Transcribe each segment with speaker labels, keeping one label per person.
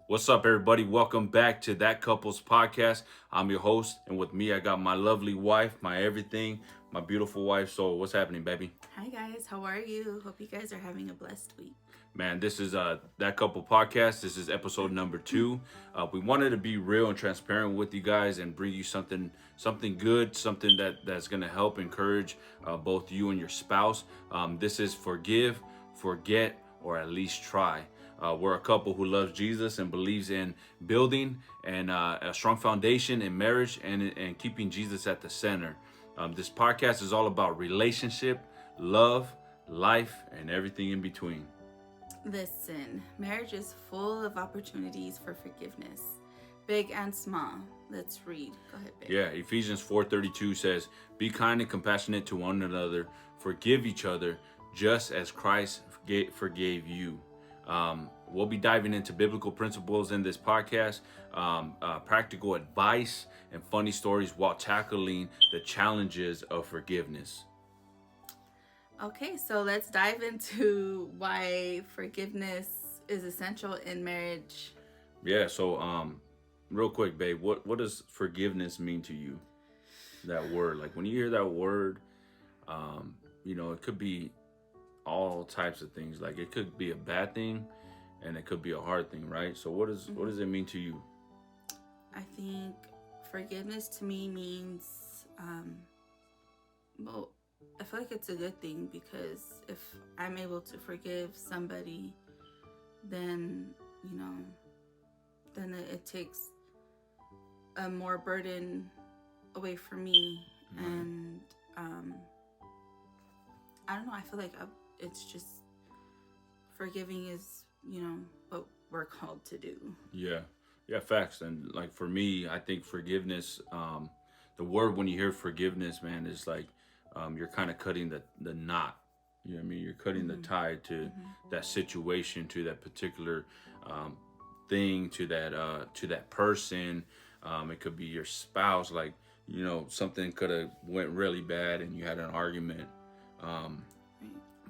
Speaker 1: What's up, everybody? Welcome back to That Couples Podcast. I'm your host, and with me, I got my lovely wife, my everything, my beautiful wife. So, what's happening, baby?
Speaker 2: Hi guys, how are you? Hope you guys are having a blessed week.
Speaker 1: Man, this is That Couple Podcast. This is episode number 2. We wanted to be real and transparent with you guys and bring you something good, something that's gonna help encourage both you and your spouse. This is forgive, forget, or at least try. We're a couple who loves Jesus and believes in building and a strong foundation in marriage and keeping Jesus at the center. This podcast is all about relationship, love, life, and everything in between.
Speaker 2: Listen, marriage is full of opportunities for forgiveness, big and small. Let's read. Go ahead, babe.
Speaker 1: Yeah, Ephesians 4:32 says, "Be kind and compassionate to one another, forgive each other, just as Christ forgave you." We'll be diving into biblical principles in this podcast, practical advice, and funny stories while tackling the challenges of forgiveness.
Speaker 2: Okay, so let's dive into why forgiveness is essential in marriage.
Speaker 1: Yeah, so real quick, babe, what does forgiveness mean to you? That word, like when you hear that word, it could be all types of things. Like it could be a bad thing, and it could be a hard thing, right? So what does it mean to you?
Speaker 2: I think forgiveness to me means, well, I feel like it's a good thing because if I'm able to forgive somebody, then, you know, then it takes a more burden away from me.
Speaker 1: Right.
Speaker 2: And I don't know, I feel like it's just forgiving is, what we're called to do.
Speaker 1: Yeah, yeah, facts. And like for me, I think forgiveness. The word when you hear forgiveness, man, is like you're kind of cutting the knot. You know what I mean? You're cutting the tie to that situation, to that particular thing, to that person. It could be your spouse. Like something could have went really bad, and you had an argument. Um,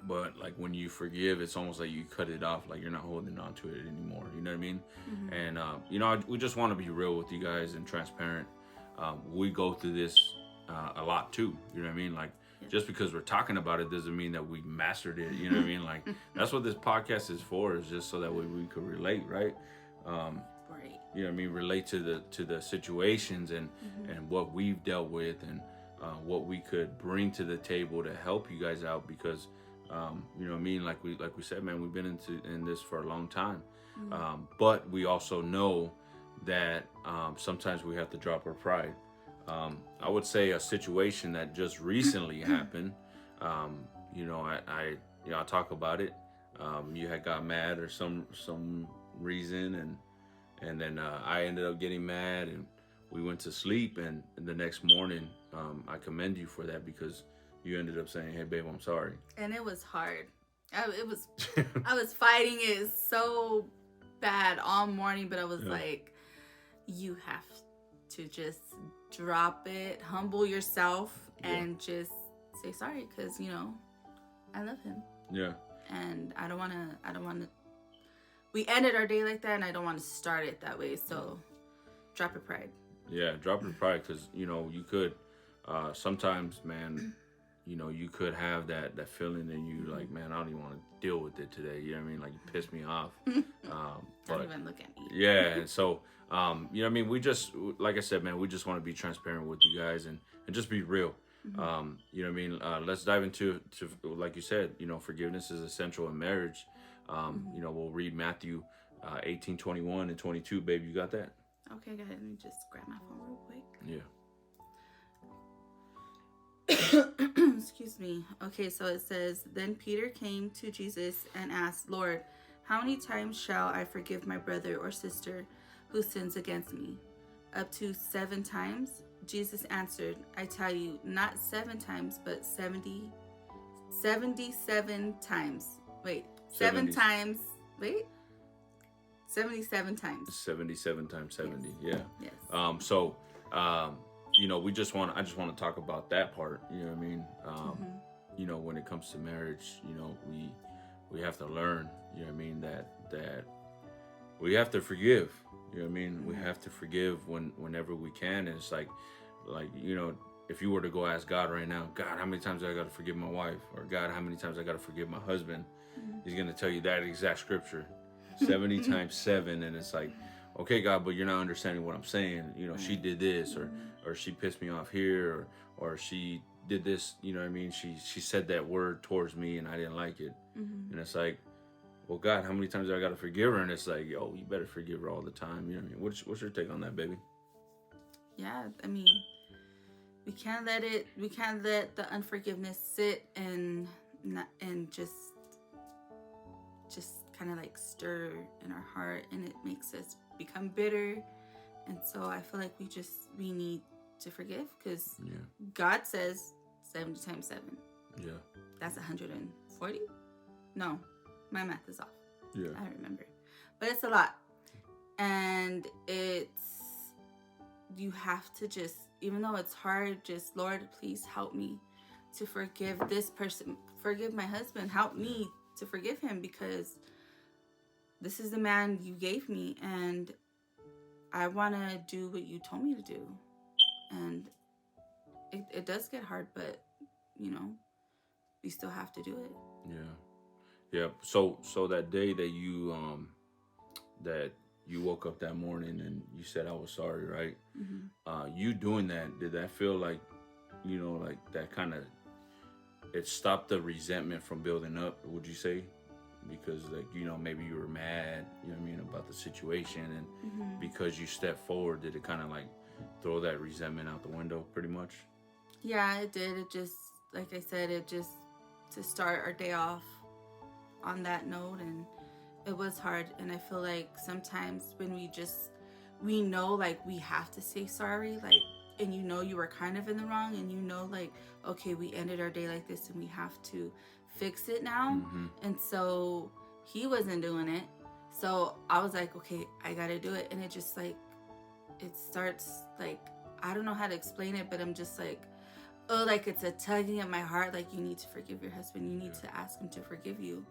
Speaker 1: but like when you forgive, it's almost like you cut it off, like you're not holding on to it anymore. You know what I mean? And we just want to be real with you guys and transparent. We go through this a lot too. You know what I mean? Like just because we're talking about it doesn't mean that we mastered it. You know what I mean? Like that's what this podcast is for, is just so that way we could relate, right?
Speaker 2: Right.
Speaker 1: You know what I mean? Relate to the situations and what we've dealt with and what we could bring to the table to help you guys out because. You know what I mean? Like we said, man, we've been in this for a long time. But we also know that sometimes we have to drop our pride. I would say a situation that just recently happened. I'll talk about it. You had got mad or some reason, and then I ended up getting mad, and we went to sleep. And the next morning, I commend you for that because you ended up saying, "Hey, babe, I'm sorry."
Speaker 2: And it was hard. I was fighting it so bad all morning, but I was like, you have to just drop it, humble yourself, and just say sorry because, I love him.
Speaker 1: Yeah.
Speaker 2: And I don't want to, we ended our day like that, and I don't want to start it that way. So drop your pride.
Speaker 1: Yeah, drop your pride because, you could, sometimes, man, you could have that feeling in you like, man, I don't even want to deal with it today. You know what I mean? Like, you piss me off.
Speaker 2: Don't even look at me.
Speaker 1: Yeah, and so, you know what I mean? We just, like I said, man, we just want to be transparent with you guys and just be real. You know what I mean? Let's dive into, like you said, forgiveness is essential in marriage. We'll read Matthew 18:21 and 22. Babe, you got that?
Speaker 2: Okay, go ahead. Let me just grab my phone real quick.
Speaker 1: Yeah.
Speaker 2: Excuse me. Okay, so it says, Then Peter came to Jesus and asked, Lord, how many times shall I forgive my brother or sister who sins against me? Up to 7 times? Jesus answered, I tell you, not 7 times, but 77 times. Wait, 7 times. Wait. 77 times.
Speaker 1: 77 times 70.
Speaker 2: Yes.
Speaker 1: Yeah.
Speaker 2: Yes.
Speaker 1: I just want to talk about that part. You know what I mean? When it comes to marriage, we have to learn. You know what I mean? That we have to forgive. You know what I mean? We have to forgive whenever we can. And it's like if you were to go ask God right now, God, how many times I got to forgive my wife, or God, how many times I got to forgive my husband? He's gonna tell you that exact scripture, 70 times 7, and it's like, okay, God, but you're not understanding what I'm saying. She did this, or she pissed me off here, or she did this. You know what I mean? She said that word towards me, and I didn't like it. And it's like, well, God, how many times do I got to forgive her? And it's like, yo, you better forgive her all the time. You know what I mean? What's your take on that, baby?
Speaker 2: Yeah, I mean, we can't let the unforgiveness sit and just kind of like stir in our heart, and it makes us become bitter. And so I feel like we need to forgive, because God says 70 times 7.
Speaker 1: Yeah.
Speaker 2: That's 140? No, my math is off.
Speaker 1: Yeah.
Speaker 2: I don't remember. But it's a lot. And you have to just, even though it's hard, just, Lord, please help me to forgive this person. Forgive my husband. Help me to forgive him, because this is the man you gave me, and I want to do what you told me to do. And it does get hard, but, we still have to do it.
Speaker 1: Yeah. So that day that you woke up that morning and you said I was sorry, right? You doing that, did that feel like, like that kind of, it stopped the resentment from building up, would you say? Because maybe you were mad, about the situation, and because you stepped forward, did it kind of like throw that resentment out the window pretty much?
Speaker 2: Yeah, it did. It just, like I said, to start our day off on that note, and it was hard. And I feel like sometimes when we know like we have to say sorry, like, and you were kind of in the wrong, and like, okay, we ended our day like this and we have to fix it now. And so he wasn't doing it, so I was like, okay, I gotta do it. And it just like, it starts like, I don't know how to explain it, but I'm just like, oh, like it's a tugging at my heart, like you need to forgive your husband, you need to ask him to forgive you,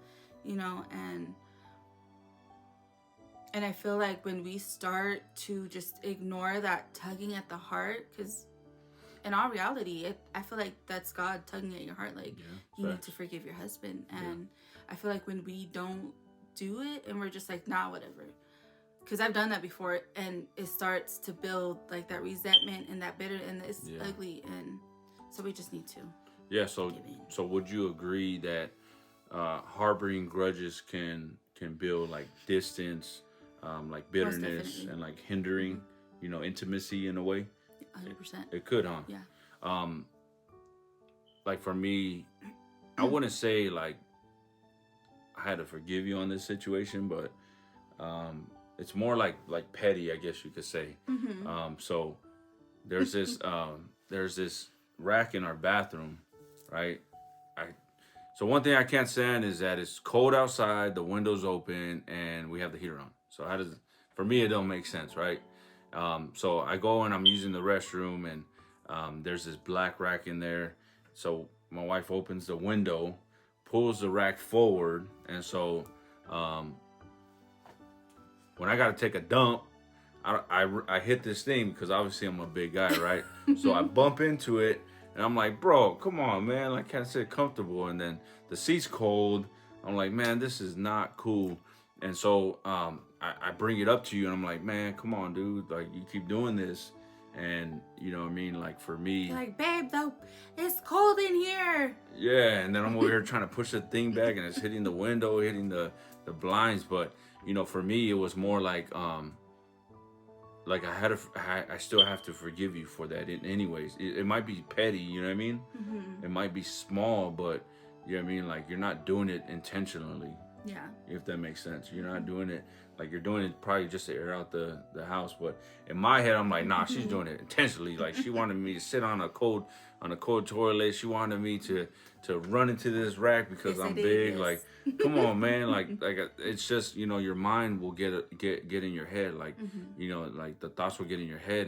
Speaker 2: and I feel like when we start to just ignore that tugging at the heart, because in all reality, I feel like that's God tugging at your heart, like, you need to forgive your husband. And I feel like when we don't do it, and we're just like, nah, whatever, because I've done that before, and it starts to build like that resentment and that bitter, and it's ugly, and so we just need to.
Speaker 1: Yeah. So would you agree that harboring grudges can build like distance, like bitterness, and like hindering, intimacy in a way?
Speaker 2: 100%.
Speaker 1: It could, huh?
Speaker 2: Yeah.
Speaker 1: Like for me, I wouldn't say like I had to forgive you on this situation, but it's more like petty, I guess you could say. So there's this rack in our bathroom, right? So one thing I can't stand is that it's cold outside, the window's open, and we have the heater on. So for me, it don't make sense, right? So I go and I'm using the restroom, and there's this black rack in there. So my wife opens the window, pulls the rack forward, and so when I gotta take a dump, I hit this thing, because obviously I'm a big guy, right? So I bump into it, and I'm like, bro, come on, man. Like, can't sit comfortable. And then the seat's cold. I'm like, man, this is not cool. And so I bring it up to you, and I'm like, man, come on, dude. Like, you keep doing this. And, you know what I mean? Like, for me.
Speaker 2: You're like, babe, though, it's cold in here.
Speaker 1: Yeah, and then I'm over here trying to push the thing back, and it's hitting the window, hitting the blinds. But, for me, it was more like I still have to forgive you for that. Anyways, it might be petty, you know what I mean? It might be small, but you know what I mean? Like, you're not doing it intentionally.
Speaker 2: Yeah.
Speaker 1: If that makes sense. You're not doing it, like, you're doing it probably just to air out the house. But in my head, I'm like, nah, she's doing it intentionally. Like, she wanted me to sit on a cold toilet. She wanted me to run into this rack because I'm big. Like, come on, man. Like it's just, your mind will get in your head. Like, like the thoughts will get in your head,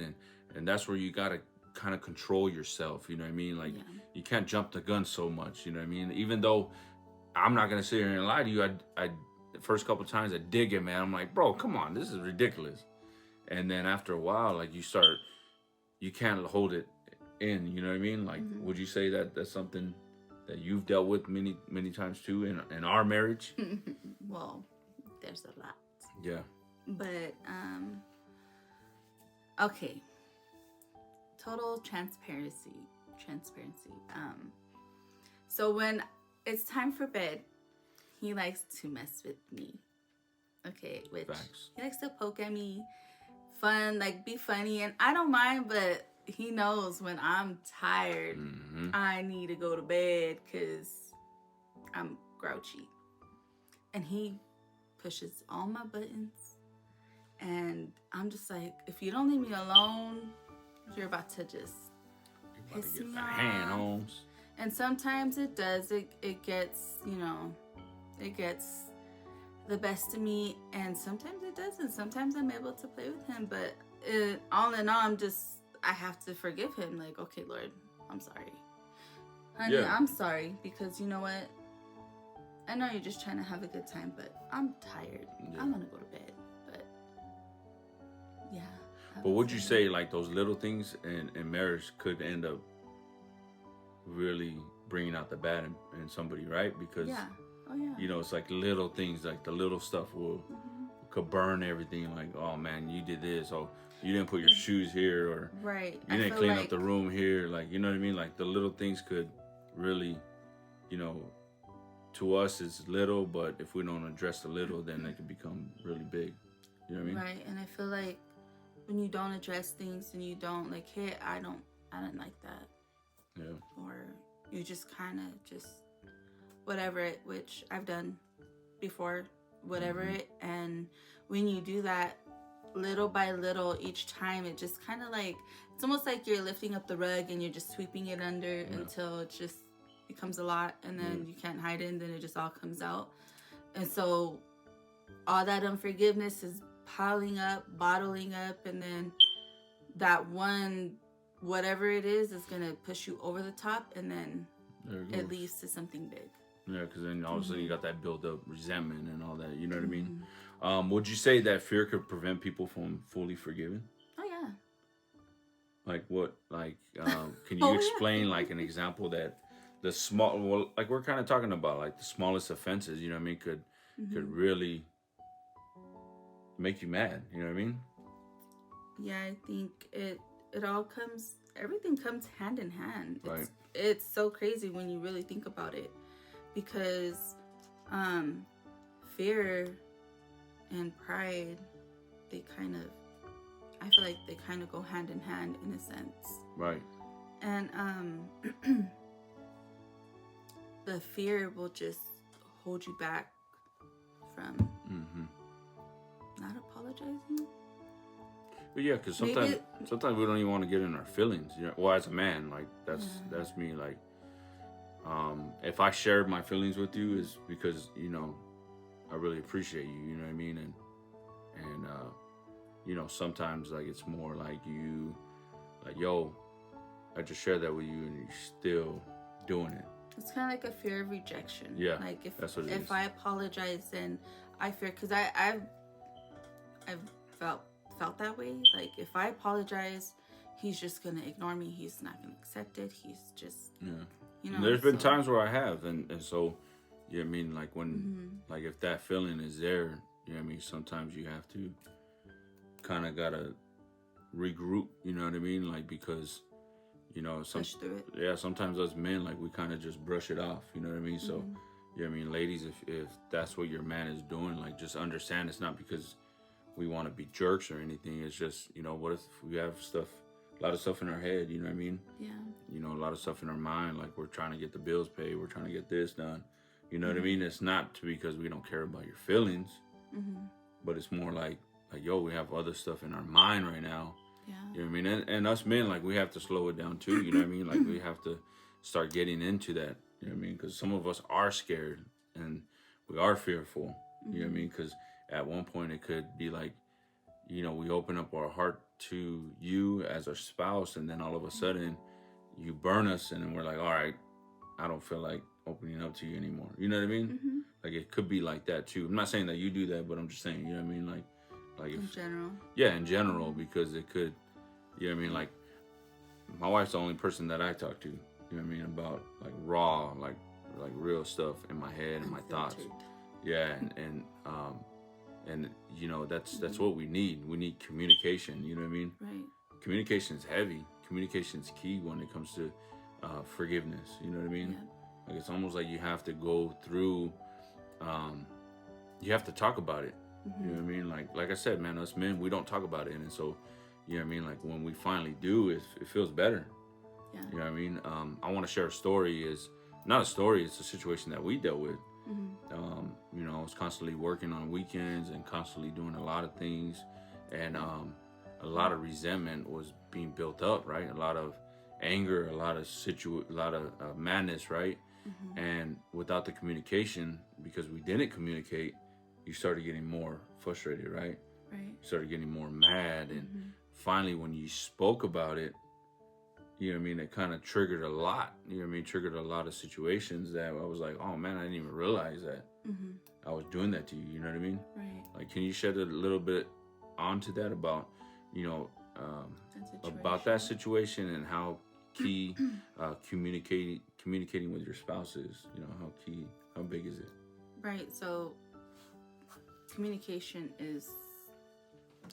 Speaker 1: and that's where you gotta kind of control yourself. You know what I mean? Like, you can't jump the gun so much. You know what I mean? Even though I'm not gonna sit here and lie to you, first couple times I dig it, man. I'm like, bro, come on, this is ridiculous. And then after a while, like you can't hold it in. You know what I mean? Like, would you say that that's something that you've dealt with many times too in our marriage?
Speaker 2: Well, there's a lot.
Speaker 1: Yeah.
Speaker 2: But okay. Total transparency. So when it's time for bed, he likes to mess with me. Okay, which
Speaker 1: Facts.
Speaker 2: he likes to poke at me, fun, like be funny, and I don't mind, but he knows when I'm tired, I need to go to bed because I'm grouchy. And he pushes all my buttons, and I'm just like, if you don't leave me alone, you're about to just piss me off.
Speaker 1: Hand, Holmes.
Speaker 2: And sometimes it does. It gets, it gets the best of me, and sometimes it doesn't. Sometimes I'm able to play with him, but all in all, I have to forgive him. Like, okay, Lord, I'm sorry. Honey, yeah. I'm sorry, because you know what? I know you're just trying to have a good time, but I'm tired. Yeah. I'm gonna go to bed. But yeah.
Speaker 1: But would you say like those little things in marriage could end up really bringing out the bad in somebody, right? Because it's like little things, like the little stuff could burn everything. Like, oh man, you did this, or you didn't put your shoes here, or
Speaker 2: right,
Speaker 1: you didn't clean up the room here. Like, you know what I mean? Like the little things could really, to us it's little, but if we don't address the little, then they can become really big. You know what I mean?
Speaker 2: Right. And I feel like when you don't address things and you don't like, hey, I don't like that.
Speaker 1: Yeah.
Speaker 2: Or you just kind of just whatever it, which I've done before, whatever it. And when you do that little by little each time, it just kind of like, it's almost like you're lifting up the rug and you're just sweeping it under until it just becomes a lot, and then you can't hide it, and then it just all comes out. And so all that unforgiveness is piling up, bottling up, and then that one, whatever it is going to push you over the top, and then it leads to something big.
Speaker 1: Yeah, because then all of a sudden you got that build up resentment and all that, you know what I mean? Would you say that fear could prevent people from fully forgiving?
Speaker 2: Oh yeah.
Speaker 1: Like what? Like, can you explain like an example that the small, well, like we're kind of talking about like the smallest offenses, you know what I mean, could really make you mad, you know what I mean?
Speaker 2: Yeah, I think it all comes, everything comes hand in hand.
Speaker 1: Right.
Speaker 2: It's so crazy when you really think about it, because fear and pride, I feel like they kind of go hand in hand in a sense.
Speaker 1: Right.
Speaker 2: And the fear will just hold you back from not apologizing.
Speaker 1: But yeah, because sometimes we don't even want to get in our feelings. You know, well, as a man, like that's me. Like, if I shared my feelings with you, is because I really appreciate you. You know what I mean? And sometimes like it's more like you, like, yo, I just shared that with you, and you're still doing it.
Speaker 2: It's kind of like a fear of rejection.
Speaker 1: Yeah,
Speaker 2: like
Speaker 1: if
Speaker 2: I apologize, then I fear, because I've felt that way. Like if I apologize, he's just gonna ignore me. He's not gonna accept it. He's just
Speaker 1: There's been times where I have, and so you know what I mean. Like when like if that feeling is there, you know what I mean. Sometimes you have to kind of gotta regroup. You know what I mean? Like because.
Speaker 2: Push through it.
Speaker 1: Yeah, sometimes us men, like, we kind of just brush it off, you know what I mean? So, you know what I mean? Ladies, if that's what your man is doing, like, just understand it's not because we want to be jerks or anything. It's just, what if we have a lot of stuff in our head, you know what I mean?
Speaker 2: Yeah.
Speaker 1: A lot of stuff in our mind, like, we're trying to get the bills paid, we're trying to get this done. You know what I mean? It's not because we don't care about your feelings, but it's more like, yo, we have other stuff in our mind right now.
Speaker 2: Yeah.
Speaker 1: You know what I mean? And us men, like, we have to slow it down too, you know what I mean? Like, we have to start getting into that, you know what I mean? Because some of us are scared and we are fearful, you know what I mean? Because at one point it could be like, we open up our heart to you as our spouse, and then all of a sudden you burn us, and then we're like, all right, I don't feel like opening up to you anymore. You know what I mean?
Speaker 2: Mm-hmm.
Speaker 1: Like it could be like that too. I'm not saying that you do that, but I'm just saying, you know what I mean? Like
Speaker 2: In
Speaker 1: if,
Speaker 2: general.
Speaker 1: yeah, in general, because it could, you know what I mean? Like my wife's the only person that I talk to, you know what I mean, about like raw, like real stuff in my head and my thoughts. Yeah, and you know that's what we need. We need communication. You know what I mean?
Speaker 2: Right.
Speaker 1: Communication is heavy. Communication is key when it comes to forgiveness. You know what I mean?
Speaker 2: Yeah.
Speaker 1: Like it's almost like you have to go through. You have to talk about it. You know what I mean? Like I said, man, us men, we don't talk about it, and so you know what I mean. Like when we finally do, it feels better.
Speaker 2: Yeah.
Speaker 1: You know what I mean? I want to share a story. Is not a story. It's a situation that we dealt with. You know, I was constantly working on weekends and constantly doing a lot of things, and a lot of resentment was being built up. Right, a lot of anger, a lot of madness. Right, and without the communication, because we didn't communicate, you started getting more frustrated. Right,
Speaker 2: Right.
Speaker 1: you started getting more mad, and finally, when you spoke about it, you know what I mean, it kind of triggered a lot. You know what I mean, triggered a lot of situations that I was like, oh man, I didn't even realize that I was doing that to you. You know what I mean?
Speaker 2: Right.
Speaker 1: Like, can you shed a little bit onto that about, you know, about that situation and how key communicating with your spouse is? You know, how big is it?
Speaker 2: Right. So communication is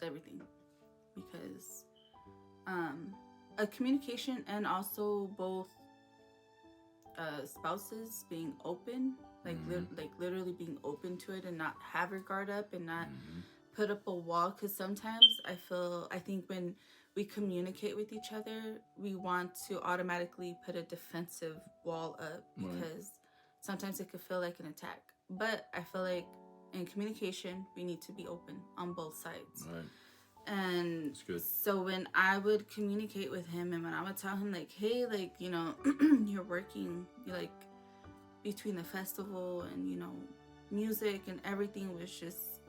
Speaker 2: everything, because a communication, and also both spouses being open, like literally being open to it, and not have your guard up and not put up a wall. Because sometimes I think when we communicate with each other, we want to automatically put a defensive wall up, because sometimes it could feel like an attack. But I feel like in communication, we need to be open on both sides.
Speaker 1: Right.
Speaker 2: And so when I would communicate with him, and when I would tell him, like, hey, like, you know, you're working, like, between the festival and, you know, music and everything was just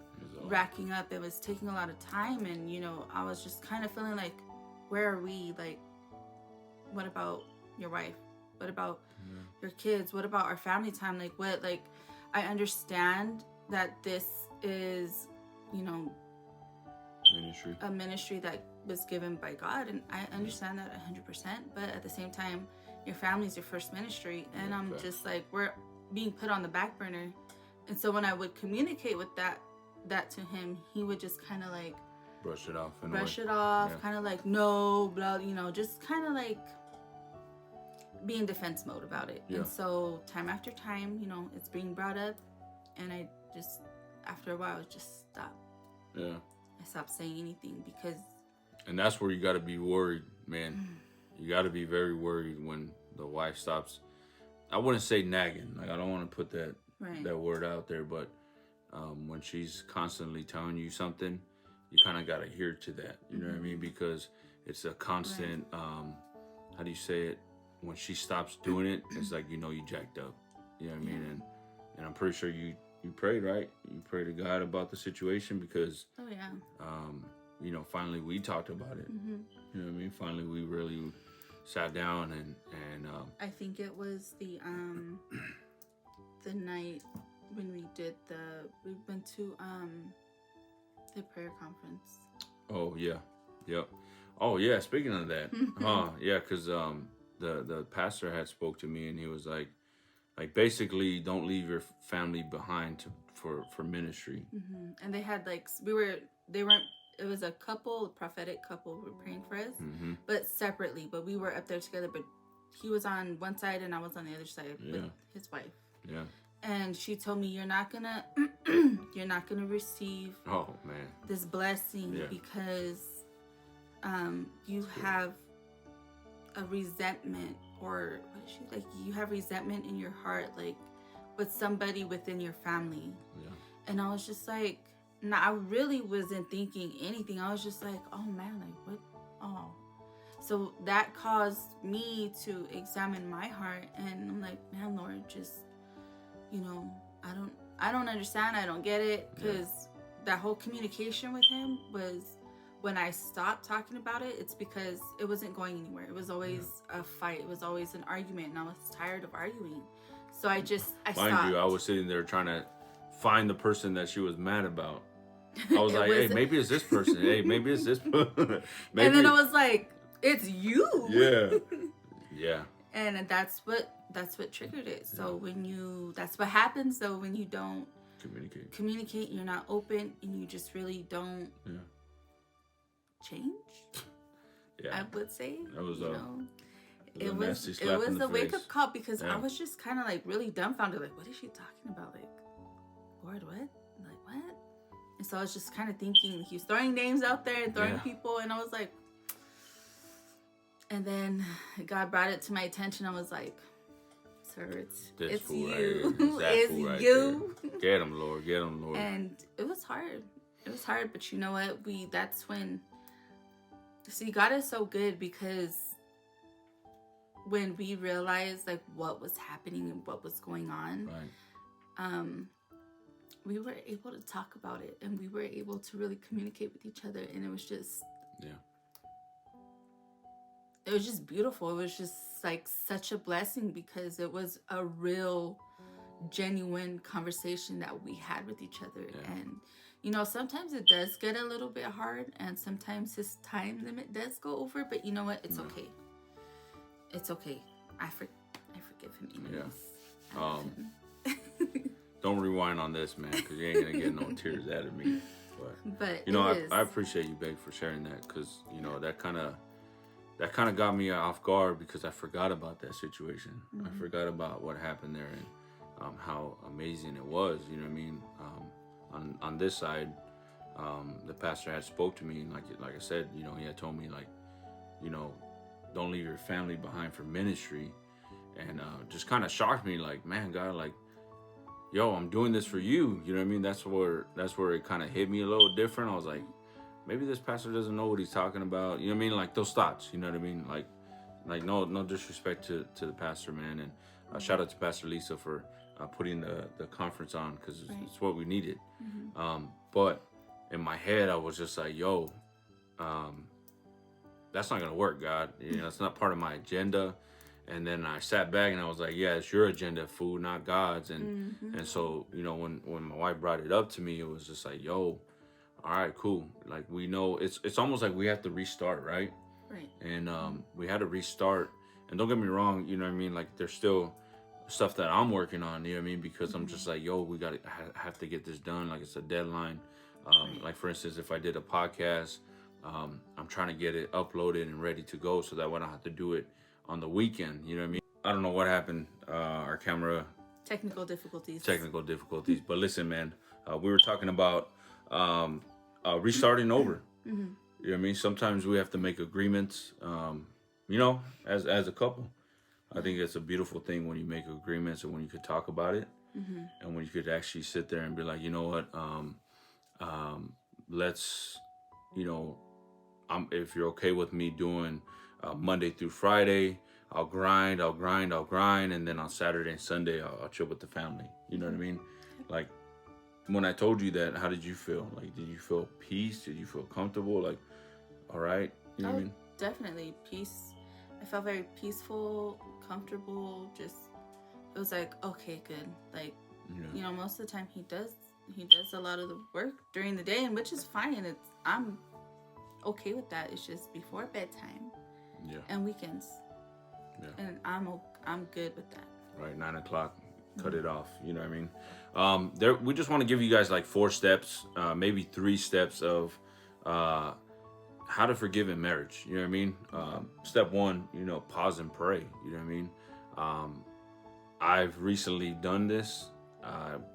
Speaker 2: racking up. It was taking a lot of time, and, you know, I was just kind of feeling like, where are we? Like, what about your wife? What about your kids? What about our family time? Like, what? Like, I understand that this is, you know, a ministry that was given by God, and I understand that 100%. But at the same time, your family is your first ministry, and I'm just like, we're being put on the back burner. And so when I would communicate with that to him, he would just kind of like
Speaker 1: brush it off,
Speaker 2: kind of like, no, blah, you know, just kind of like be in defense mode about it. And so time after time, you know, it's being brought up, and I just, after a while, just stop.
Speaker 1: Yeah.
Speaker 2: I stopped saying anything, because...
Speaker 1: And that's where you got to be worried, man. You got to be very worried when the wife stops. I wouldn't say nagging. Like, I don't want to put that word out there, but when she's constantly telling you something, you kind of got to adhere to that. You know what I mean? Because it's a constant, how do you say it? When she stops doing it, it's like, you know, you jacked up. You know what I mean? And I'm pretty sure you prayed, right? You prayed to God about the situation, because you know, finally we talked about it. You know what I mean? Finally we really sat down and
Speaker 2: I think it was the night when we went to the prayer conference.
Speaker 1: Oh yeah. Yep. Oh yeah, speaking of that. Yeah, cuz the pastor had spoke to me, and he was like basically, don't leave your family behind for ministry.
Speaker 2: And they had like, it was a prophetic couple who were praying for us, but separately. But we were up there together, but he was on one side and I was on the other side with his wife. Yeah. And she told me, you're not gonna receive this blessing because you have a resentment, or what is she like? You have resentment in your heart, like with somebody within your family. Yeah. And I was just like, I really wasn't thinking anything. I was just like, oh man, like what? Oh. So that caused me to examine my heart, and I'm like, man, Lord, just, you know, I don't understand. I don't get it, because that whole communication with him was, when I stopped talking about it, it's because it wasn't going anywhere. It was always a fight. It was always an argument, and I was tired of arguing. So I
Speaker 1: Mind
Speaker 2: stopped.
Speaker 1: you, I was sitting there trying to find the person that she was mad about. I was
Speaker 2: It
Speaker 1: like,
Speaker 2: was,
Speaker 1: hey, maybe it's this person. Hey, maybe it's this.
Speaker 2: and
Speaker 1: Maybe.
Speaker 2: then I was like, it's you.
Speaker 1: Yeah. Yeah.
Speaker 2: And that's what triggered it. So that's what happens though when you don't communicate, you're not open, and you just really don't change.
Speaker 1: Yeah.
Speaker 2: I would say
Speaker 1: That was
Speaker 2: it was a wake up call, because I was just kind of like really dumbfounded, like, what is she talking about? Like, Lord, what? Like, what? And so I was just kind of thinking, he was throwing names out there and throwing people, and I was like, and then God brought it to my attention. I was like, sir, it's you. It's you.
Speaker 1: Get him, Lord. Get him, Lord.
Speaker 2: And it was hard. But you know what? That's when, see, God is so good, because when we realized like what was happening and what was going on, we were able to talk about it, and we were able to really communicate with each other, and it was just it was just beautiful. It was just like such a blessing, because it was a real genuine conversation that we had with each other. And sometimes it does get a little bit hard, and sometimes his time limit does go over, but you know what, it's okay. It's okay. I forgive him anyways.
Speaker 1: Don't rewind on this, man, because you ain't gonna get no tears out of me. But I appreciate you, babe, for sharing that, because that kind of got me off guard, because I forgot about that situation. I forgot about what happened there, and how amazing it was. You know what I mean? On this side, the pastor had spoke to me, and like I said, he had told me, like, don't leave your family behind for ministry, and just kind of shocked me, like, man, God, like, yo, I'm doing this for you. You know what I mean? That's where it kind of hit me a little different. I was like, maybe this pastor doesn't know what he's talking about. You know what I mean? Like, those thoughts. You know what I mean? Like no disrespect to the pastor, man, and shout out to Pastor Lisa for putting the conference on, because it's what we needed. But in my head, I was just like, yo, that's not gonna work, God. It's not part of my agenda. And then I sat back and I was like, yeah, it's your agenda, food, not God's. And so, when my wife brought it up to me, it was just like, yo, all right, cool. Like, we know it's almost like we have to restart, right?
Speaker 2: Right.
Speaker 1: And we had to restart. And don't get me wrong, you know what I mean? Like, there's still stuff that I'm working on, you know what I mean? Because I'm just like, yo, we gotta have to get this done. Like, it's a deadline. Like, for instance, if I did a podcast, I'm trying to get it uploaded and ready to go, so that way I don't have to do it on the weekend. You know what I mean? I don't know what happened. Our camera. Technical difficulties. But listen, man, we were talking about restarting over. You know what I mean? Sometimes we have to make agreements, as a couple. I think it's a beautiful thing when you make agreements, and when you could talk about it, and when you could actually sit there and be like, you know what, let's, if you're okay with me doing Monday through Friday, I'll grind, and then on Saturday and Sunday, I'll chill with the family. You know what I mean? Like, when I told you that, how did you feel? Like, did you feel peace? Did you feel comfortable? Like, all right? You know what I mean?
Speaker 2: Definitely peace. I felt very peaceful, comfortable. Just, it was like, okay, good. Like, most of the time he does a lot of the work during the day, and which is fine. I'm okay with that. It's just before bedtime, and weekends, and I'm good with that.
Speaker 1: Right, 9:00, cut it off. You know what I mean? We just want to give you guys like 4 steps, maybe 3 steps of how to forgive in marriage. You know what I mean? Step 1, pause and pray. You know what I mean? I've recently done this.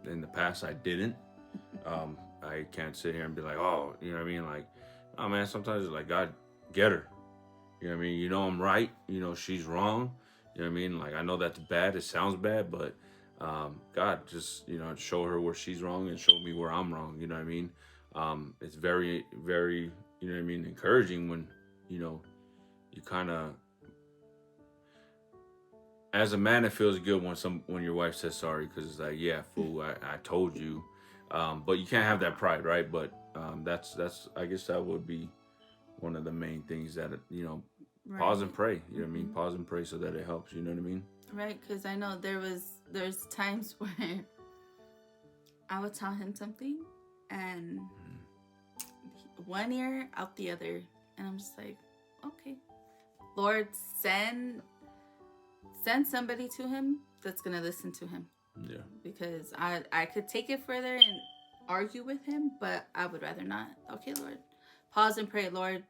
Speaker 1: In the past, I didn't. I can't sit here and be like, oh, you know what I mean? Like, oh man, sometimes it's like, God, get her. You know what I mean? I'm right. She's wrong. You know what I mean? Like, I know that's bad. It sounds bad, but God, just, show her where she's wrong and show me where I'm wrong. You know what I mean? It's very, very, you know what I mean, encouraging when, you kind of, as a man, it feels good when your wife says sorry, because it's like, yeah, fool, I told you. But you can't have that pride, right? But that's I guess that would be one of the main things that, pause and pray. You know what I mean? Pause and pray so that it helps. You know what I mean?
Speaker 2: Right, because I know there was there's times where I would tell him something and one ear out the other, and I'm just like, okay, Lord, send somebody to him that's gonna listen to him.
Speaker 1: Yeah.
Speaker 2: Because I could take it further and argue with him, but I would rather not. Okay, Lord, pause and pray. Lord,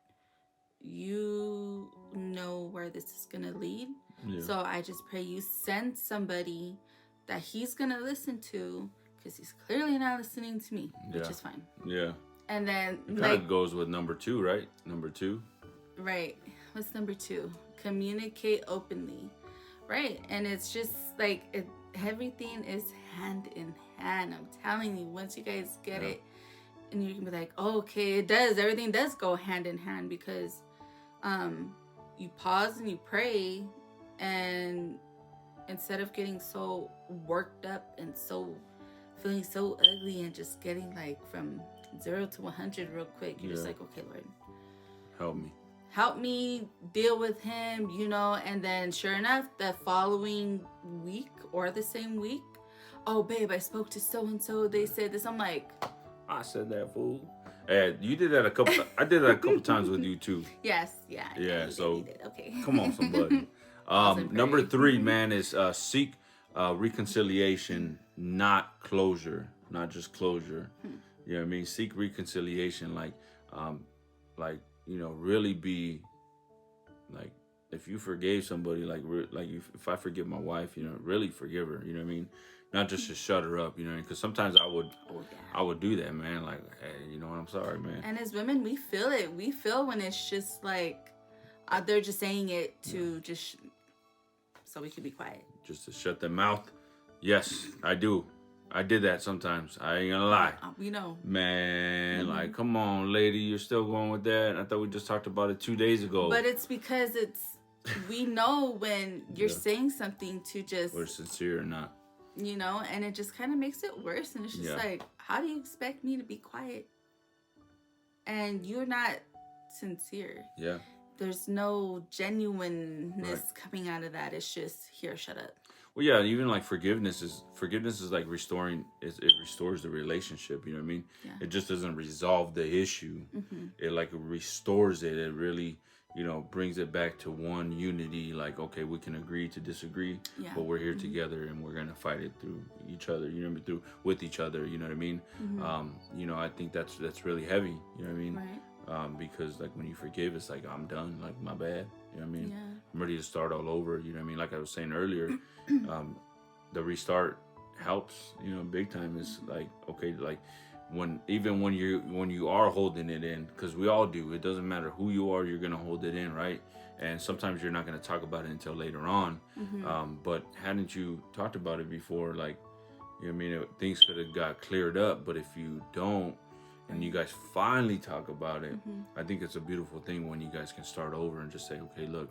Speaker 2: you know where this is gonna lead.
Speaker 1: Yeah.
Speaker 2: So I just pray you send somebody that he's gonna listen to, because he's clearly not listening to me, which is fine.
Speaker 1: Yeah.
Speaker 2: And then
Speaker 1: it kind of goes with number 2, right? Number 2.
Speaker 2: Right. What's number 2? Communicate openly. Right. And it's just like everything is hand in hand. I'm telling you, once you guys get it, and you can be like, oh, okay, it does. Everything does go hand in hand, because you pause and you pray, and instead of getting so worked up and so feeling so ugly and just getting like from 0 to 100 real quick, you're just like, okay, Lord, help me deal with him, and then sure enough, the following week or the same week, oh babe, I spoke to so and so, they said this. I'm like,
Speaker 1: I said that, fool. Hey, you did that I did that a couple times with you too.
Speaker 2: Yes, yeah.
Speaker 1: So
Speaker 2: did. Okay.
Speaker 1: Come on, somebody. Number 3, man, is seek reconciliation, not closure, not just closure. You know what I mean? Seek reconciliation, really be like, if you forgave somebody, if I forgive my wife, really forgive her. You know what I mean? Not just to shut her up, because sometimes I would do that, man. Like, hey, you know what? I'm sorry, man.
Speaker 2: And as women, we feel it. We feel when it's just like they're just saying it to just so we can be quiet,
Speaker 1: just to shut their mouth. Yes, I do. I did that sometimes. I ain't gonna lie.
Speaker 2: We know.
Speaker 1: Man, like, come on, lady, you're still going with that? I thought we just talked about it 2 days ago.
Speaker 2: But it's because we know when you're saying something to just...
Speaker 1: We're sincere or not.
Speaker 2: And it just kind of makes it worse. And it's just like, how do you expect me to be quiet? And you're not sincere. Yeah. There's no genuineness coming out of that. It's just, here, shut up.
Speaker 1: Well, yeah, even like forgiveness is like restoring. It restores the relationship. You know what I mean? Yeah. It just doesn't resolve the issue. Mm-hmm. It like restores it. It really, brings it back to one unity. Like, okay, we can agree to disagree, but we're here together and we're gonna fight it through each other. You know what I mean? With each other. You know what I mean? Mm-hmm. I think that's really heavy. You know what I mean? Right. Because like when you forgive, it's like, I'm done. Like, my bad. You know what I mean? Yeah. I'm ready to start all over. You know what I mean? Like I was saying earlier. The restart helps, big time. Is like, okay, like when you are holding it in, because we all do. It doesn't matter who you are, you're gonna hold it in, right? And sometimes you're not gonna talk about it until later on. Mm-hmm. But hadn't you talked about it before, like, things could have got cleared up. But if you don't, and you guys finally talk about it, I think it's a beautiful thing when you guys can start over and just say, okay, look,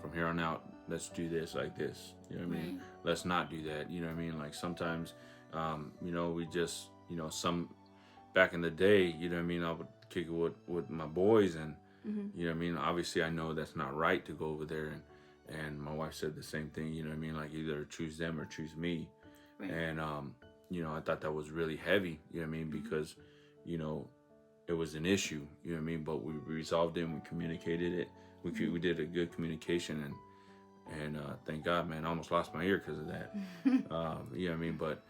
Speaker 1: from here on out, let's do this like this. You know what I mean? Let's not do that. You know what I mean? Like sometimes, we just, some back in the day, you know what I mean? I would kick it with my boys, and you know what I mean? Obviously, I know that's not right to go over there, and my wife said the same thing. You know what I mean? Like, either choose them or choose me. Right. And I thought that was really heavy. You know what I mean? Because it was an issue. You know what I mean? But we resolved it. And we communicated it. We did a good communication, and thank God, man, I almost lost my ear because of that. You know what I mean? But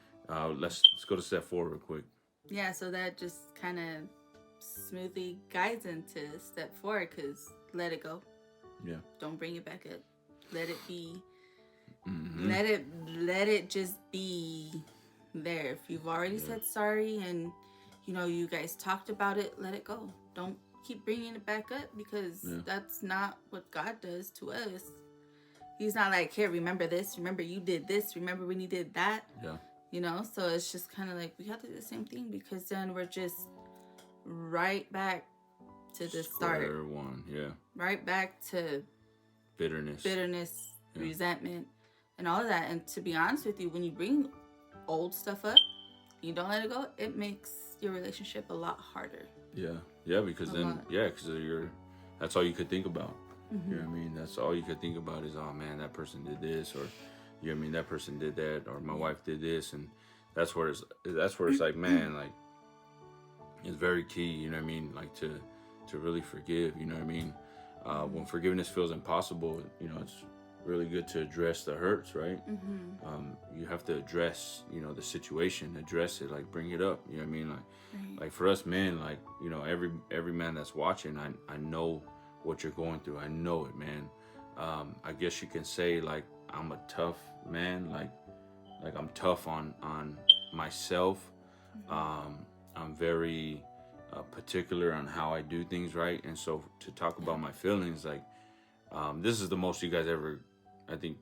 Speaker 1: let's go to step 4 real quick.
Speaker 2: Yeah, so that just kind of smoothly guides into step 4, because let it go. Yeah. Don't bring it back up. Let it be. Mm-hmm. Let it just be there. If you've already said sorry and you guys talked about it, let it go. Don't keep bringing it back up, because that's not what God does to us. He's not like, here, remember this, remember you did this, remember when you did that. So it's just kind of like, we have to do the same thing, because then we're just right back to the start.
Speaker 1: Square one.
Speaker 2: Right back to bitterness, resentment, and all of that. And to be honest with you, when you bring old stuff up, you don't let it go, it makes your relationship a lot harder.
Speaker 1: Because that's all you could think about. Mm-hmm. You know what I mean? That's all you could think about is, oh man, that person did this, or You know what I mean? That person did that, or my wife did this, and that's where it's like, man, like it's very key. You know what I mean? Like to really forgive. You know what I mean? When forgiveness feels impossible, it's really good to address the hurts, right? You have to address, the situation, address it, like bring it up. You know what I mean? Like for us men, like every man that's watching, I know what you're going through. I know it, man. I guess you can say like I'm a tough man, like I'm tough on myself. I'm very particular on how I do things, right? And so to talk about my feelings, like this is the most you guys ever, I think,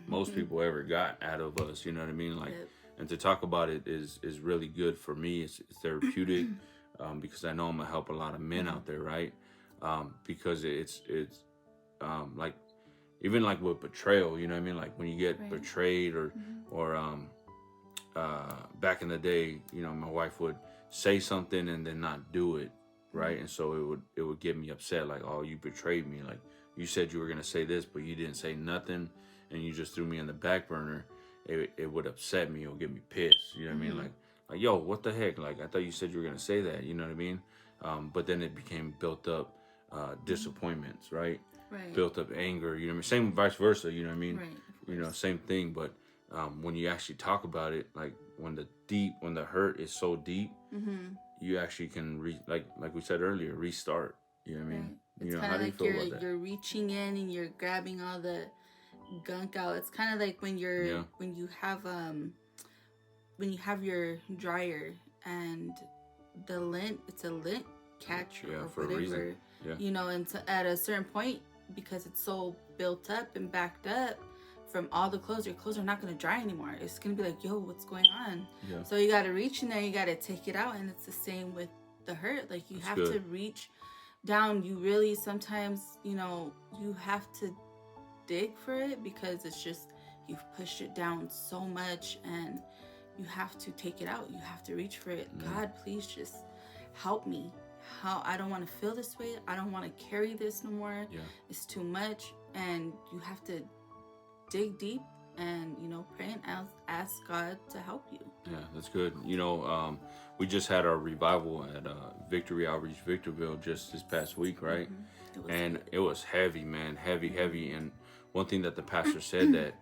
Speaker 1: most people ever got out of us. You know what I mean? Like, and to talk about it is really good for me. It's therapeutic because I know I'm gonna help a lot of men out there, right? Because it's like even like with betrayal, you know what I mean? Like when you get betrayed or back in the day, my wife would say something and then not do it, right? And so it would get me upset, like, oh, you betrayed me. Like you said you were gonna say this, but you didn't say nothing, and you just threw me in the back burner. It would upset me. It would get me pissed. You know what I mean? Like, yo, what the heck? Like I thought you said you were gonna say that. You know what I mean? But then it became built up disappointments, right? Built up anger. You know what I mean? Same vice versa. You know what I mean? Same thing. But when you actually talk about it, like when the hurt is so deep, you actually can like we said earlier, restart. You know what I mean?
Speaker 2: It's
Speaker 1: How
Speaker 2: kind of
Speaker 1: do you
Speaker 2: like
Speaker 1: feel about that?
Speaker 2: you're reaching in and you're grabbing all the gunk out. It's kind of like when you have your dryer and the lint, it's a lint catcher or
Speaker 1: for
Speaker 2: whatever.
Speaker 1: a reason.
Speaker 2: And at a certain point, because it's so built up and backed up from all the clothes, your clothes are not going to dry anymore. It's going to be like, yo, what's going on? So you got to reach in there, you got to take it out. And it's the same with the hurt. Like you have to reach down. You really sometimes, you have to dig for it because it's just, you've pushed it down so much and you have to take it out. You have to reach for it. God, please just help me. I don't want to feel this way. I don't want to carry this no more. It's too much. And you have to dig deep and pray and ask God to help you.
Speaker 1: That's good. We just had our revival at Victory Outreach Victorville just this past week, right? It was heavy, man, heavy. And one thing that the pastor said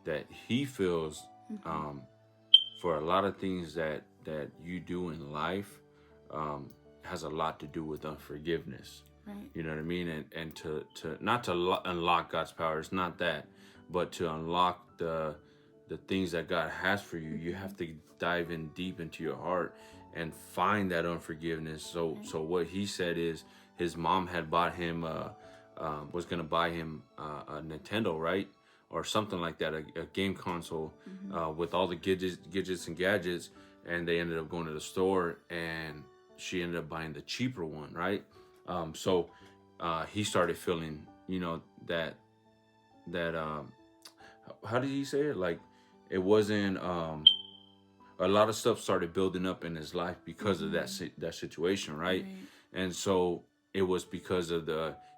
Speaker 1: that he feels for a lot of things that you do in life has a lot to do with unforgiveness. You know what I mean? And to not to unlock God's power, it's not that, but to unlock the things that God has for you, you have to dive in deep into your heart and find that unforgiveness. So what he said is his mom had bought him was gonna buy him a Nintendo, right? Or something like that, a game console with all the gadgets and gadgets, and they ended up going to the store and she ended up buying the cheaper one, right? So he started feeling, that how did he say it? Like it wasn't a lot of stuff started building up in his life because of that situation, right? And so it was because of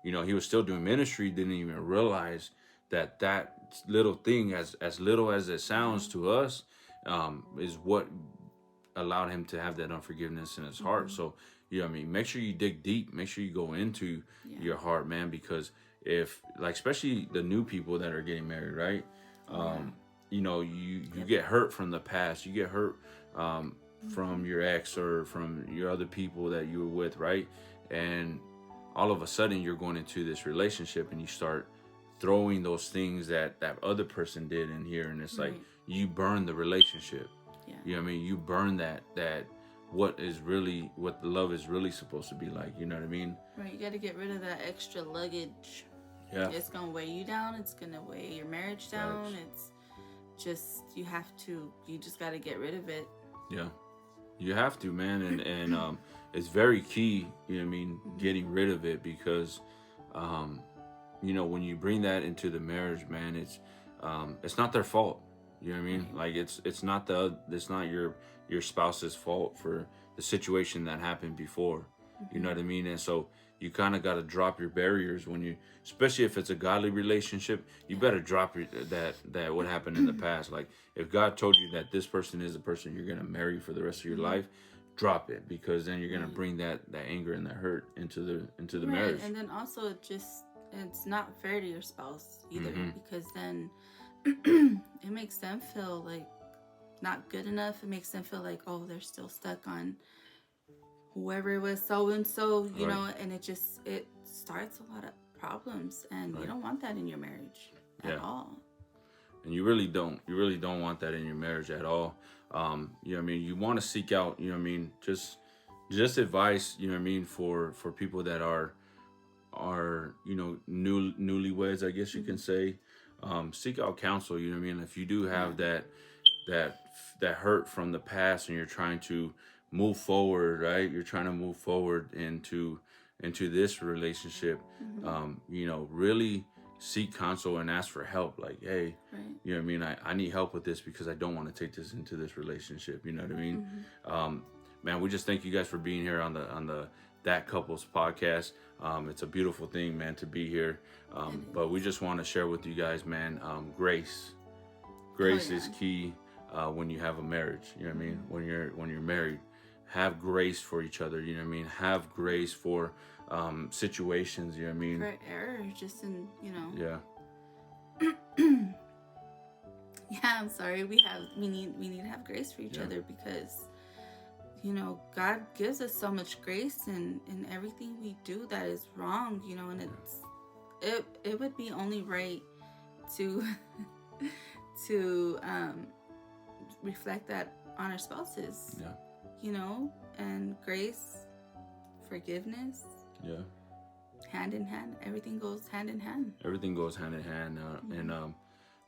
Speaker 1: he was still doing ministry, didn't even realize that little thing, as little as it sounds to us, is what allowed him to have that unforgiveness in his heart. So make sure you dig deep, make sure you go into your heart, man, because if especially the new people that are getting married, right? You get hurt from the past, you get hurt from your ex or from your other people that you were with, right? And all of a sudden you're going into this relationship and you start throwing those things that other person did in here, and it's like you burn the relationship. You know what I mean? You burn that what the love is really supposed to be like. You know what I mean?
Speaker 2: Right. You got to get rid of that extra luggage. It's gonna weigh you down. It's gonna weigh your marriage down. It's just you just got to get rid of it.
Speaker 1: You have to, man, and it's very key. You know what I mean? Getting rid of it, because when you bring that into the marriage, man, it's not their fault. You know what I mean? Like it's not your spouse's fault for the situation that happened before. You know what I mean? And so you kind of got to drop your barriers when you, especially if it's a godly relationship, you better drop that what happened in the past. Like if God told you that this person is the person you're going to marry for the rest of your life, drop it, because then you're going to bring that anger and that hurt into the
Speaker 2: Right.
Speaker 1: marriage.
Speaker 2: And then also it's not fair to your spouse either, because then it makes them feel like not good enough. It makes them feel like, oh, they're still stuck on whoever it was, so and so, you know, and it starts a lot of problems, and you don't want that in your marriage at all.
Speaker 1: And you really don't want that in your marriage at all. You know what I mean? You want to seek out, you know what I mean, just advice, you know what I mean, for people that are you know, newlyweds, I guess you can say. Seek out counsel, you know what I mean? If you do have that hurt from the past and you're trying to move forward, right? You're trying to move forward into this relationship. You know, really seek counsel and ask for help. Like, hey, you know what I mean? I need help with this because I don't want to take this into this relationship. You know what I mean? Man, we just thank you guys for being here on the That Couples podcast. It's a beautiful thing, man, to be here. But we just want to share with you guys, man, grace. Grace is key when you have a marriage. You know what I mean? When you're married, have grace for each other. You know what I mean? Have grace for situations. You know what I mean?
Speaker 2: For error, just in, you know.
Speaker 1: Yeah.
Speaker 2: Yeah, I'm sorry. We need to have grace for each other, because you know, God gives us so much grace in everything we do that is wrong, you know, and it would be only right to to reflect that on our spouses.
Speaker 1: Yeah.
Speaker 2: You know, and grace, forgiveness.
Speaker 1: Yeah.
Speaker 2: Hand in hand. Everything goes hand in hand.
Speaker 1: Everything goes hand in hand. And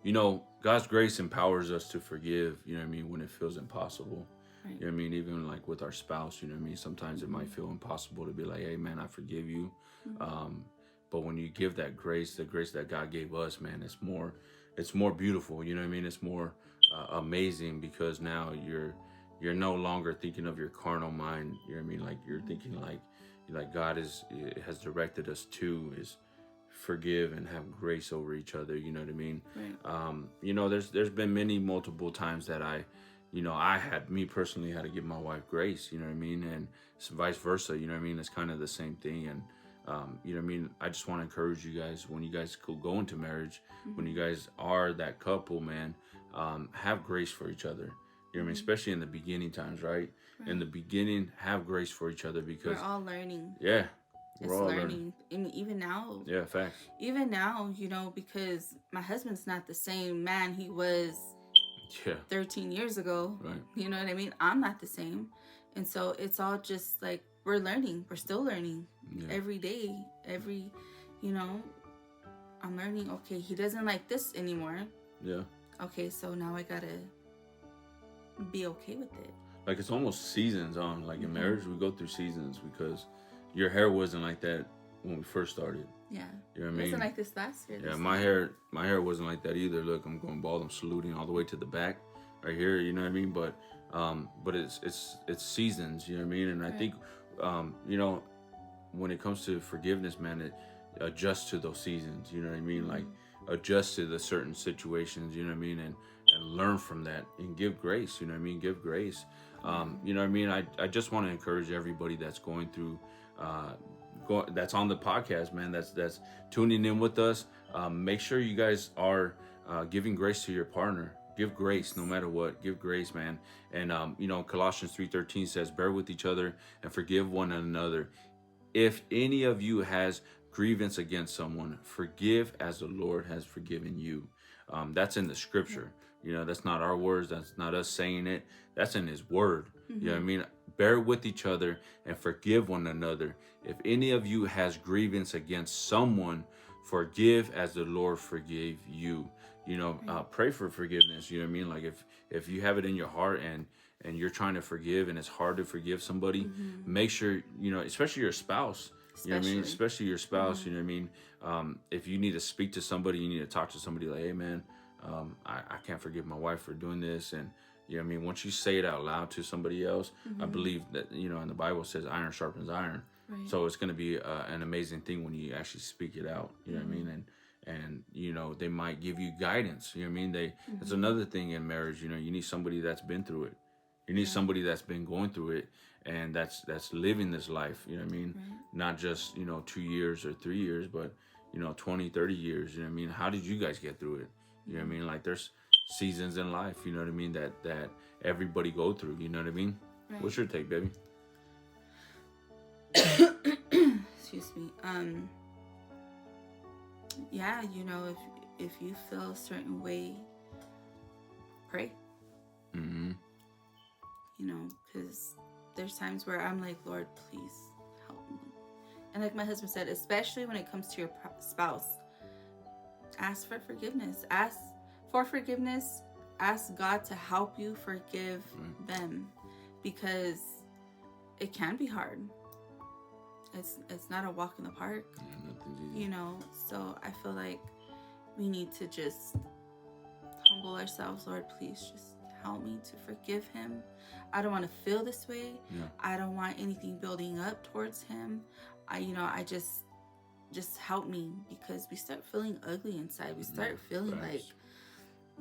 Speaker 1: you know, God's grace empowers us to forgive, you know what I mean, when it feels impossible. Right. You know what I mean? Even like with our spouse, you know what I mean? Sometimes it might feel impossible to be like, hey, man, I forgive you. But when you give that grace, the grace that God gave us, man, it's more beautiful. You know what I mean? It's more amazing, because now you're no longer thinking of your carnal mind. You know what I mean? Like you're thinking like God has directed us to is forgive and have grace over each other. You know what I mean?
Speaker 2: Right.
Speaker 1: You know, there's been multiple times that I personally had to give my wife grace, you know what I mean? And vice versa, you know what I mean? It's kind of the same thing. And, you know what I mean? I just want to encourage you guys, when you guys go into marriage, when you guys are that couple, man, have grace for each other. You know what I mean? Especially in the beginning times, right? In the beginning, have grace for each other, because
Speaker 2: we're all learning.
Speaker 1: Yeah.
Speaker 2: It's learning. And even now.
Speaker 1: Yeah, facts.
Speaker 2: Even now, you know, because my husband's not the same man he was 13 years ago.
Speaker 1: Right.
Speaker 2: You know what I mean? I'm not the same. And so it's all just like we're learning. We're still learning every day. You know, I'm learning, okay, he doesn't like this anymore.
Speaker 1: Yeah.
Speaker 2: Okay, so now I gotta be okay with it.
Speaker 1: Like it's almost seasons on. Like in marriage, we go through seasons, because your hair wasn't like that when we first started.
Speaker 2: Yeah.
Speaker 1: You know what I mean?
Speaker 2: It wasn't like this last year.
Speaker 1: Yeah, my hair wasn't like that either. Look, I'm going bald. I'm saluting all the way to the back, right here. You know what I mean? But it's seasons. You know what I mean? And I think, you know, when it comes to forgiveness, man, it adjusts to those seasons. You know what I mean? Like adjust to the certain situations. You know what I mean? And learn from that and give grace. You know what I mean? Give grace. You know what I mean? I just want to encourage everybody that's going through. That's on the podcast, man, that's tuning in with us. Make sure you guys are giving grace to your partner. Give grace no matter what. Give grace, man. And you know, Colossians 3:13 says, bear with each other and forgive one another. If any of you has grievance against someone, forgive as the Lord has forgiven you. That's in the scripture. You know, that's not our words. That's not us saying it. That's in his word. You know what I mean? Bear with each other and forgive one another. If any of you has grievance against someone, forgive as the Lord forgave you. You know, pray for forgiveness. You know what I mean? Like if you have it in your heart and you're trying to forgive and it's hard to forgive somebody, make sure, you know, especially your spouse. You know what I mean? Especially your spouse. You know what I mean? If you need to speak to somebody, you need to talk to somebody like, hey, man, I can't forgive my wife for doing this. And you know what I mean? Once you say it out loud to somebody else, I believe that, you know, and the Bible says iron sharpens iron.
Speaker 2: Right.
Speaker 1: So it's going to be an amazing thing when you actually speak it out. You know what I mean? And you know, they might give you guidance. You know what I mean? It's another thing in marriage. You know, you need somebody that's been through it. You need somebody that's been going through it, and that's living this life. You know what I mean?
Speaker 2: Right.
Speaker 1: Not just 2 years or 3 years, but 20, 30 years. You know what I mean? How did you guys get through it? You know what I mean? Like, there's seasons in life. You know what I mean? That everybody go through. You know what I mean?
Speaker 2: Right.
Speaker 1: What's your take, baby?
Speaker 2: Excuse me. Yeah, if you feel a certain way, pray. Because there's times where I'm like, Lord, please help me. And like my husband said, especially when it comes to your spouse, ask for forgiveness. Ask for forgiveness. Ask God to help you forgive them, because it can be hard. It's not a walk in the park. So I feel like we need to just humble ourselves. Lord, please just help me to forgive him. I don't want to feel this way. I don't want anything building up towards him. I just help me, because we start feeling ugly inside. We start feeling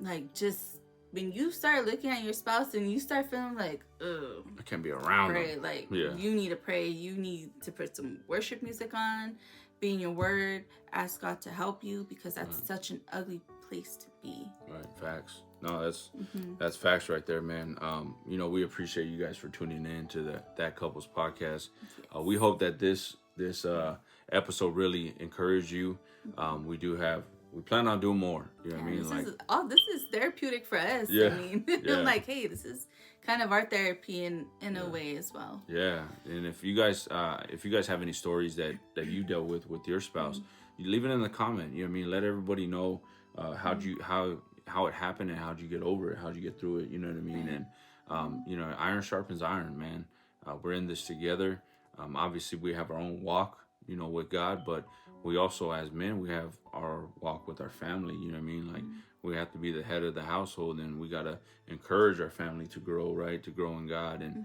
Speaker 2: like just when you start looking at your spouse and you start feeling like, ugh,
Speaker 1: I can't be around
Speaker 2: pray.
Speaker 1: them.
Speaker 2: Like, you need to pray. You need to put some worship music on, be in your word, ask God to help you, because that's such an ugly place to be. Right,
Speaker 1: facts. No, that's facts right there, man. We appreciate you guys for tuning in to That Couples podcast.
Speaker 2: Yes.
Speaker 1: We hope that this episode really encouraged you. We plan on doing more. You know what I mean?
Speaker 2: This is therapeutic for us.
Speaker 1: Yeah.
Speaker 2: I mean, I'm like, hey, this is kind of our therapy in a way as well.
Speaker 1: Yeah. And if you guys have any stories that you dealt with your spouse, you leave it in the comment. You know what I mean? Let everybody know how it happened and how'd you get over it, how'd you get through it. You know what I mean? And iron sharpens iron, man. We're in this together. Obviously, we have our own walk, with God, but we also, as men, we have our walk with our family. You know what I mean? Like, we have to be the head of the household, and we got to encourage our family to grow, right? To grow in God. And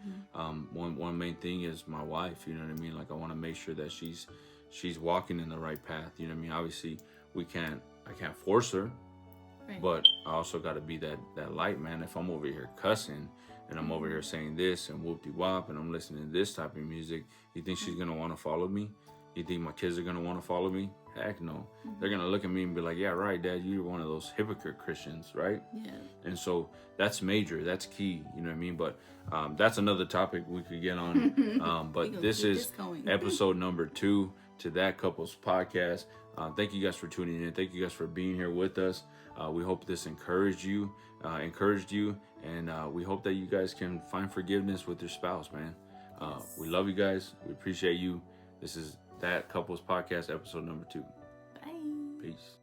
Speaker 1: one main thing is my wife. You know what I mean? Like, I want to make sure that she's walking in the right path. You know what I mean? Obviously, I can't force her, but I also got to be that light, man. If I'm over here cussing and I'm over here saying this and whoop-de-wop and I'm listening to this type of music, you think she's going to want to follow me? You think my kids are going to want to follow me? Heck no. They're going to look at me and be like, yeah, right, Dad, you're one of those hypocrite Christians, right?
Speaker 2: Yeah.
Speaker 1: And so that's major. That's key. You know what I mean? But that's another topic we could get on. But this is episode number 2 to That Couples podcast. Thank you guys for tuning in. Thank you guys for being here with us. We hope this encouraged you. And we hope that you guys can find forgiveness with your spouse, man. We love you guys. We appreciate you. This is That Couples podcast, episode number 2.
Speaker 2: Bye.
Speaker 1: Peace.